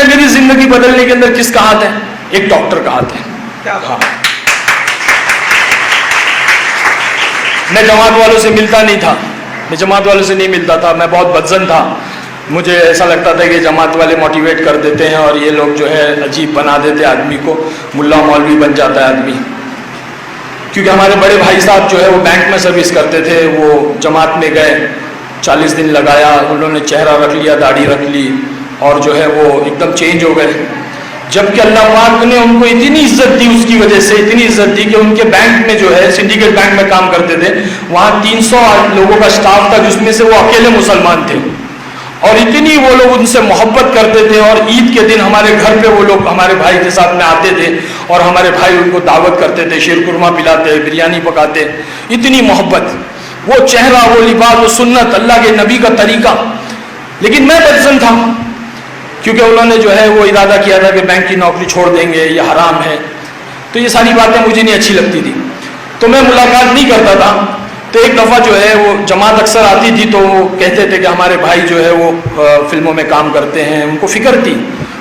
میری زندگی بدلنے کے اندر کس کا ہاتھ ہے؟ ایک ڈاکٹر کا ہاتھ ہے. ہاں میں جماعت والوں سے ملتا نہیں تھا، میں جماعت والوں سے نہیں ملتا تھا، میں بہت بدظن تھا. مجھے ایسا لگتا تھا کہ جماعت والے موٹیویٹ کر دیتے ہیں اور یہ لوگ جو ہے عجیب بنا دیتے آدمی کو، ملا مولوی بن جاتا ہے آدمی. کیونکہ ہمارے بڑے بھائی صاحب جو ہے وہ بینک میں سروس کرتے تھے، وہ جماعت میں گئے، 40 دن لگایا، انہوں نے چہرہ رکھ لیا، داڑھی رکھ لی اور جو ہے وہ ایک دم چینج ہو گئے. جبکہ اللہ پاک نے ان کو اتنی عزت دی، اس کی وجہ سے اتنی عزت دی کہ ان کے بینک میں جو ہے سنڈیکیٹ بینک میں کام کرتے تھے، وہاں 300 لوگوں کا سٹاف تھا جس میں سے وہ اکیلے مسلمان تھے. اور اتنی وہ لوگ ان سے محبت کرتے تھے، اور عید کے دن ہمارے گھر پہ وہ لوگ ہمارے بھائی کے ساتھ میں آتے تھے اور ہمارے بھائی ان کو دعوت کرتے تھے، شیر قورمہ پلاتے، بریانی پکاتے. اتنی محبت، وہ چہرہ، وہ لباس، وہ سنت، اللہ کے نبی کا طریقہ. لیکن میں بدظن تھا کیونکہ انہوں نے جو ہے وہ ارادہ کیا تھا کہ بینک کی نوکری چھوڑ دیں گے، یہ حرام ہے. تو یہ ساری باتیں مجھے نہیں اچھی لگتی تھی، تو میں ملاقات نہیں کرتا تھا. تو ایک دفعہ جو ہے وہ جماعت اکثر آتی تھی تو وہ کہتے تھے کہ ہمارے بھائی جو ہے وہ فلموں میں کام کرتے ہیں. ان کو فکر تھی،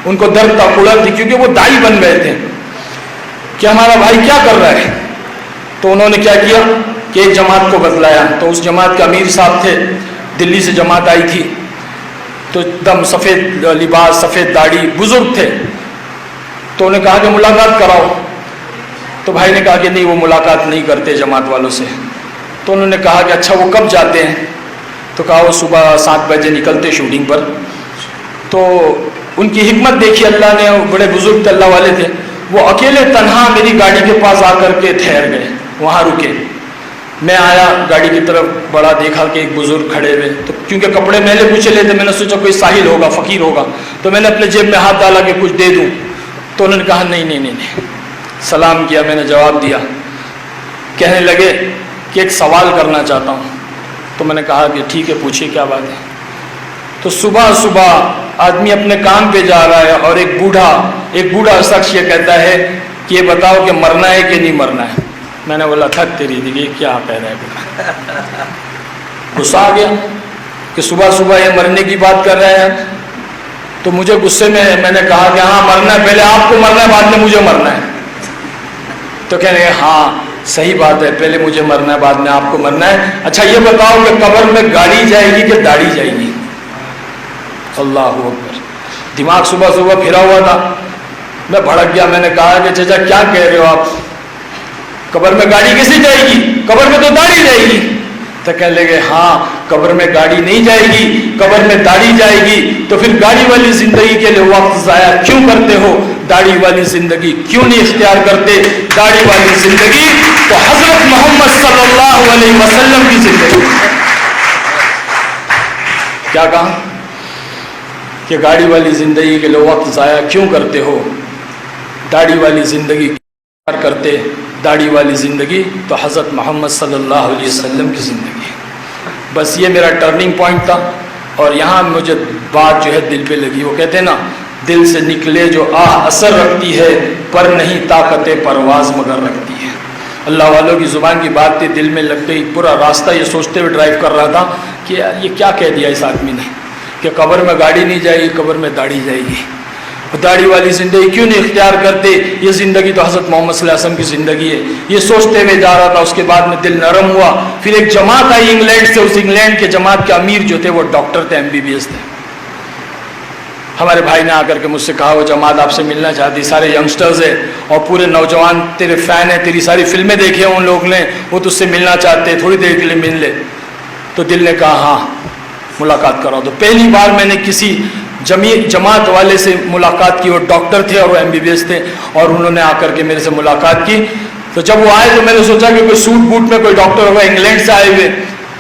ان کو درد تھا، کڑر تھی، کیونکہ وہ دائی بن گئے تھے کہ ہمارا بھائی کیا کر رہا ہے. تو انہوں نے کیا کیا کہ ایک جماعت کو بتلایا. تو اس جماعت کے امیر صاحب تھے، دلی سے جماعت آئی تھی، تو ایک دم سفید لباس، سفید داڑھی، بزرگ تھے. تو انہوں نے کہا کہ ملاقات کراؤ. تو بھائی نے کہا کہ نہیں، وہ ملاقات نہیں کرتے جماعت والوں سے. تو انہوں نے کہا کہ اچھا وہ کب جاتے ہیں؟ تو کہا وہ صبح 7 بجے نکلتے شوٹنگ پر. تو ان کی حکمت دیکھی اللہ نے، بڑے بزرگ تھے، اللہ والے تھے. وہ اکیلے تنہا میری گاڑی کے پاس آ کر کے ٹھہر گئے، وہاں رکے. میں آیا گاڑی کی طرف، بڑا دیکھا کہ ایک بزرگ کھڑے ہوئے. تو کیونکہ کپڑے میلے پوچھے لیتے، میں نے سوچا کوئی ساحل ہوگا، فقیر ہوگا. تو میں نے اپنے جیب میں ہاتھ ڈالا کہ کچھ دے دوں. تو انہوں نے کہا نہیں. سلام کیا، میں نے جواب دیا. کہنے لگے کہ ایک سوال کرنا چاہتا ہوں. تو میں نے کہا کہ ٹھیک ہے، پوچھیے کیا بات ہے. تو صبح آدمی اپنے کام پہ جا رہا ہے اور ایک بوڑھا شخص یہ کہتا ہے کہ یہ بتاؤ کہ مرنا ہے کہ نہیں مرنا ہے. میں نے بولا تھک تیری دیکھیے کیا کہہ رہا ہے. غصہ آ گیا کہ صبح یہ مرنے کی بات کر رہے ہیں. تو مجھے غصے میں نے کہا کہ ہاں مرنا ہے، پہلے آپ کو مرنا ہے، بعد میں مجھے مرنا ہے. تو کہنے لگے ہاں صحیح بات ہے، پہلے مجھے مرنا ہے، بعد میں آپ کو مرنا ہے. اچھا یہ بتاؤ کہ قبر میں گاڑی جائے گی کہ داڑھی جائے گی؟ اللہ اکبر. دماغ صبح پھرا ہوا تھا، میں بھڑک گیا. میں نے کہا کہ چچا کیا کہہ رہے ہو آپ؟ قبر میں گاڑی کیسے جائے گی؟ قبر میں تو داڑھی جائے گی. تو کہنے لگے ہاں قبر میں گاڑی نہیں جائے گی، قبر میں داڑھی جائے گی. تو پھر گاڑی والی زندگی کے لیے وقت ضائع کیوں کرتے ہو؟ داڑھی والی زندگی کیوں نہیں اختیار کرتے؟ داڑھی والی زندگی تو حضرت محمد صلی اللہ علیہ وسلم کی زندگی. کیا کہا کہ گاڑی والی زندگی کے لیے وقت ضائع کیوں کرتے ہو؟ داڑھی والی زندگی اختیار کرتے. داڑھی والی زندگی تو حضرت محمد صلی اللہ علیہ وسلم کی زندگی. بس یہ میرا ٹرننگ پوائنٹ تھا. اور یہاں مجھے بات جو ہے دل پہ لگی. وہ کہتے ہیں نا، دل سے نکلے جو آہ اثر رکھتی ہے، پر نہیں طاقت پرواز مگر رکھتی ہے. اللہ والوں کی زبان کی بات تھی، دل میں لگ گئی. پورا راستہ یہ سوچتے ہوئے ڈرائیو کر رہا تھا کہ یار یہ کیا کہہ دیا اس آدمی نے کہ قبر میں گاڑی نہیں جائے گی، قبر میں داڑھی جائے گی. داڑھی والی زندگی کیوں نہیں اختیار کرتے؟ یہ زندگی تو حضرت محمد صلی اللہ علیہ وسلم کی زندگی ہے. یہ سوچتے ہوئے جا رہا تھا. اس کے بعد میں دل نرم ہوا. پھر ایک جماعت آئی انگلینڈ سے. اس انگلینڈ کے جماعت کے امیر جو تھے وہ ڈاکٹر تھے، MBBS تھے. ہمارے بھائی نے آ کر کے مجھ سے کہا وہ جماعت آپ سے ملنا چاہتی، سارے ینگسٹرز ہیں اور پورے نوجوان تیرے فین ہیں، تیری ساری فلمیں دیکھے ہیں ان لوگ نے، وہ تجھ سے ملنا چاہتے ہیں، تھوڑی دیر کے لیے مل لے. تو دل نے کہا ہاں ملاقات کراؤ. تو پہلی بار میں نے کسی جماعت والے سے ملاقات کی. وہ ڈاکٹر تھے اور وہ MBBS تھے اور انہوں نے آ کر کے میرے سے ملاقات کی. تو جب وہ آئے تو میں نے سوچا کہ کوئی سوٹ بوٹ میں کوئی ڈاکٹر ہوگا انگلینڈ سے آئے ہوئے.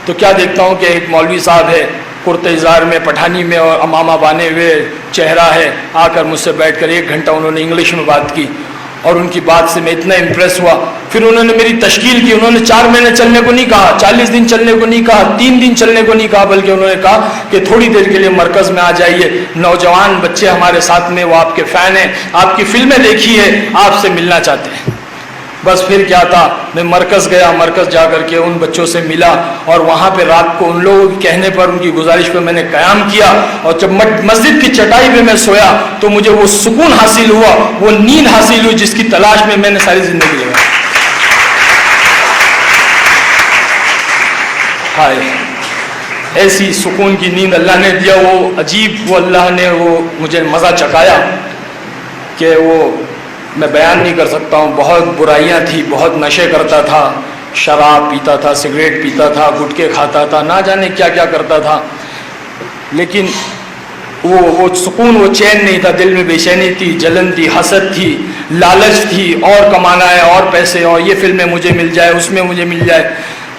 تو کیا دیکھتا ہوں کہ ایک مولوی صاحب ہے، کرتے اظہار میں، پٹھانی میں اور امامہ بانے ہوئے چہرہ ہے. آ کر مجھ سے بیٹھ کر 1 گھنٹہ انہوں نے انگلش میں بات کی اور ان کی بات سے میں اتنا امپریس ہوا. پھر انہوں نے میری تشکیل کی. انہوں نے 4 مہینے چلنے کو نہیں کہا، 40 دن چلنے کو نہیں کہا، 3 دن چلنے کو نہیں کہا، بلکہ انہوں نے کہا کہ تھوڑی دیر کے لیے مرکز میں آ جائیے. نوجوان بچے ہمارے ساتھ میں، وہ آپ کے فین ہیں، آپ کی فلمیں دیکھی ہے، آپ سے ملنا چاہتے ہیں. بس پھر کیا تھا، میں مرکز گیا، مرکز جا کر کے ان بچوں سے ملا اور وہاں پہ رات کو ان لوگوں کے کہنے پر، ان کی گزارش پہ میں نے قیام کیا، اور جب مسجد کی چٹائی پہ میں سویا تو مجھے وہ سکون حاصل ہوا، وہ نیند حاصل ہوئی جس کی تلاش میں نے ساری زندگی لگائی۔ ہائے، ایسی سکون کی نیند اللہ نے دیا، وہ عجیب، وہ اللہ نے وہ مجھے مزہ چکھایا کہ وہ میں بیان نہیں کر سکتا ہوں۔ بہت برائیاں تھی، بہت نشے کرتا تھا، شراب پیتا تھا، سگریٹ پیتا تھا، گٹکے کھاتا تھا، نہ جانے کیا کیا کرتا تھا، لیکن وہ سکون، وہ چین نہیں تھا، دل میں بے چینی تھی، جلن تھی، حسد تھی، لالچ تھی، اور کمانا ہے، اور پیسے، اور یہ فلمیں مجھے مل جائے، اس میں مجھے مل جائے۔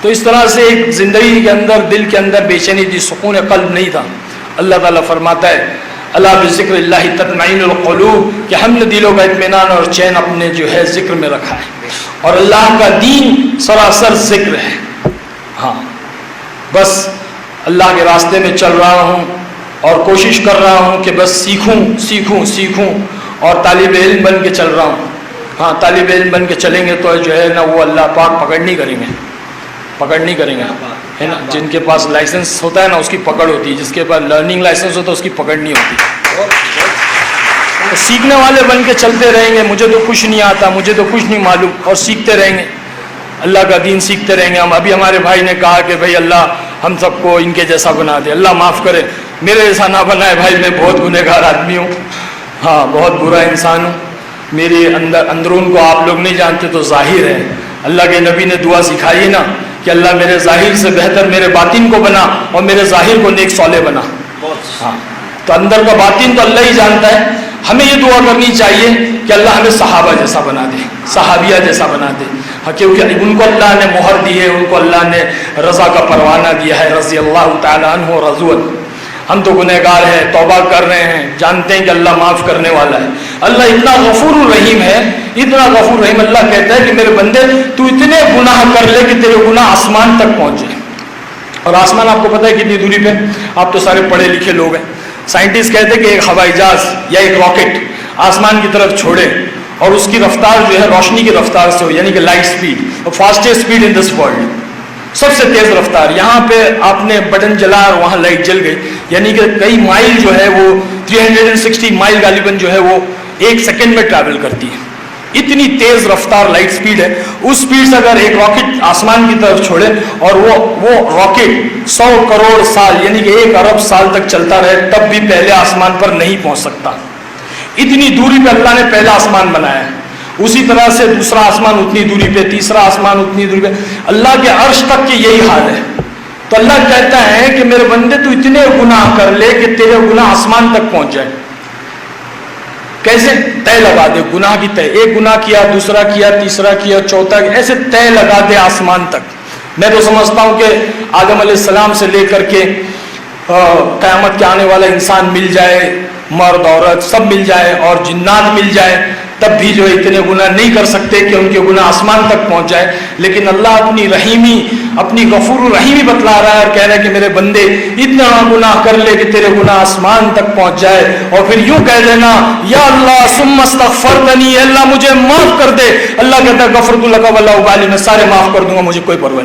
تو اس طرح سے ایک زندگی کے اندر، دل کے اندر بے چینی تھی، سکون قلب نہیں تھا۔ اللہ تعالیٰ فرماتا ہے اللہ بذکر اللہ تطمئن القلوب، کہ ہم نے دلوں کا اطمینان اور چین اپنے جو ہے ذکر میں رکھا ہے، اور اللہ کا دین سراسر ذکر ہے۔ ہاں، بس اللہ کے راستے میں چل رہا ہوں اور کوشش کر رہا ہوں کہ بس سیکھوں اور طالب علم بن کے چل رہا ہوں۔ ہاں، طالب علم بن کے چلیں گے تو جو ہے نا وہ اللہ پاک پکڑ نہیں کریں گے، ہے نا۔ جن کے پاس لائسنس ہوتا ہے نا اس کی پکڑ ہوتی ہے، جس کے پاس لرننگ لائسنس ہوتا ہے اس کی پکڑ نہیں ہوتی۔ سیکھنے والے بن کے چلتے رہیں گے، مجھے تو کچھ نہیں آتا، مجھے تو کچھ نہیں معلوم، اور سیکھتے رہیں گے، اللہ کا دین سیکھتے رہیں گے ہم۔ ابھی ہمارے بھائی نے کہا کہ بھائی اللہ ہم سب کو ان کے جیسا بنا دے، اللہ معاف کرے، میرے جیسا نہ بنائے بھائی، میں بہت گنہگار آدمی ہوں، ہاں بہت برا انسان ہوں، میرے اندرون کو آپ لوگ نہیں جانتے تو ظاہر ہے۔ اللہ کے نبی نے دعا سکھائی نا کہ اللہ میرے ظاہر سے بہتر میرے باطن کو بنا، اور میرے ظاہر کو نیک صالح بنا۔ ہاں، تو اندر کا باطن تو اللہ ہی جانتا ہے، ہمیں یہ دعا کرنی چاہیے کہ اللہ ہمیں صحابہ جیسا بنا دے، صحابیہ جیسا بنا دے، کیونکہ ان کو اللہ نے مہر دی ہے، ان کو اللہ نے رضا کا پروانہ دیا ہے، رضی اللہ تعالیٰ عنہ رضوا۔ ہم تو گنہگار ہیں، توبہ کر رہے ہیں، جانتے ہیں کہ اللہ معاف کرنے والا ہے۔ اللہ اتنا غفور الرحیم ہے، اتنا غفور رحیم، اللہ کہتا ہے کہ میرے بندے تو اتنے گناہ کر لے کہ تیرے گناہ آسمان تک پہنچے۔ اور آسمان آپ کو پتہ ہے کتنی دوری پہ؟ آپ تو سارے پڑھے لکھے لوگ ہیں، سائنٹسٹ کہتے ہیں کہ ایک ہوائی جہاز یا ایک راکٹ آسمان کی طرف چھوڑے اور اس کی رفتار جو ہے روشنی کی رفتار سے ہو، یعنی کہ light speed, fastest speed in this world, سب سے تیز رفتار۔ یہاں پہ آپ نے بٹن جلا اور وہاں لائٹ جل گئی، یعنی کہ کئی مائل جو ہے وہ 360 مائل غالباً جو ہے وہ ایک سیکنڈ میں ٹریول کرتی ہے، اتنی تیز رفتار لائٹ سپیڈ ہے۔ اس سپیڈ سے اگر ایک راکٹ آسمان کی طرف چھوڑے اور وہ راکٹ 100 کروڑ سال یعنی کہ 1 ارب سال تک چلتا رہے تب بھی پہلے آسمان پر نہیں پہنچ سکتا۔ اتنی دوری پہ اللہ نے پہلا آسمان بنایا ہے، اسی طرح سے دوسرا آسمان اتنی دوری پہ، تیسرا آسمان اتنی دوری پہ، اللہ کے عرش تک کی یہی حال ہے۔ تو اللہ کہتا ہے کہ میرے بندے تو اتنے گناہ کر لے کہ تیرے گناہ آسمان تک پہنچ جائے۔ کیسے؟ طے لگا دے گناہ کی طے، ایک گناہ کیا، دوسرا کیا، تیسرا کیا، چوتھا کیا، ایسے طے لگا دے آسمان تک۔ میں تو سمجھتا ہوں کہ آدم علیہ السلام سے لے کر کے قیامت کے آنے والا انسان مل جائے، مرد عورت سب مل جائے اور جنات مل جائے، تب بھی جو اتنے گناہ نہیں کر سکتے کہ ان کے گناہ آسمان تک پہنچ جائے۔ لیکن اللہ اپنی رحیمی، اپنی غفور الرحیمی بتلا رہا ہے اور کہہ رہا ہے کہ میرے بندے اتنا گناہ کر لے کہ تیرے گناہ آسمان تک پہنچ جائے، اور پھر یوں کہہ دینا یا اللہ ثم استغفرتنی، اللہ مجھے معاف کر دے۔ اللہ کہتا ہے غفرت لک ولا ابالی، میں سارے معاف کر دوں گا، مجھے کوئی پرواہ نہیں۔